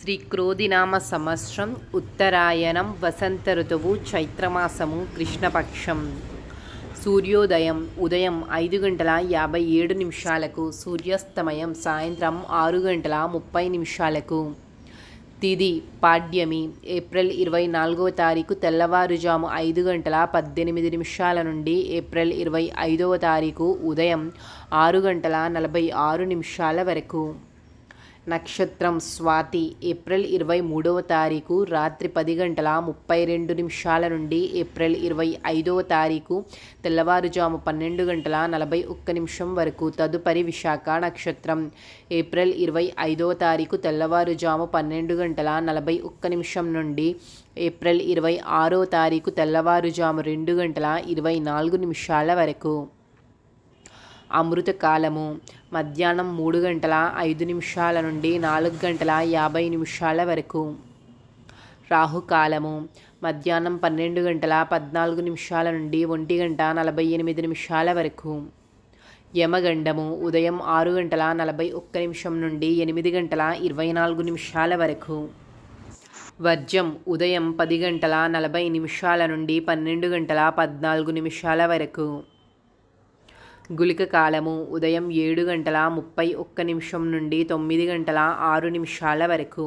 శ్రీ క్రోధినామ సంవత్సరం ఉత్తరాయణం వసంత ఋతువు చైత్రమాసము కృష్ణపక్షం. సూర్యోదయం ఉదయం 5:57 సూర్యాస్తమయం సాయంత్రం 6:30 తిథి పాడ్యమి ఏప్రిల్ 24 తెల్లవారుజాము 5:18 నుండి ఏప్రిల్ 25 ఉదయం 6:46 వరకు. నక్షత్రం స్వాతి ఏప్రిల్ 23 రాత్రి 10:32 నుండి ఏప్రిల్ 25 తెల్లవారుజాము 12:41 వరకు. తదుపరి విశాఖ నక్షత్రం ఏప్రిల్ 25 తెల్లవారుజాము 12:41 నుండి ఏప్రిల్ 26 తెల్లవారుజాము 2:24 వరకు. అమృతకాలము మధ్యాహ్నం 3:05 నుండి 4:50 వరకు. రాహుకాలము మధ్యాహ్నం 12:14 నుండి 1:48 వరకు. యమగండము ఉదయం 6:41 నుండి 8:24 వరకు. వర్జం ఉదయం 10:40 నుండి 12:14 వరకు. గుళిక కాలము ఉదయం 7:31 నుండి 9:06 వరకు.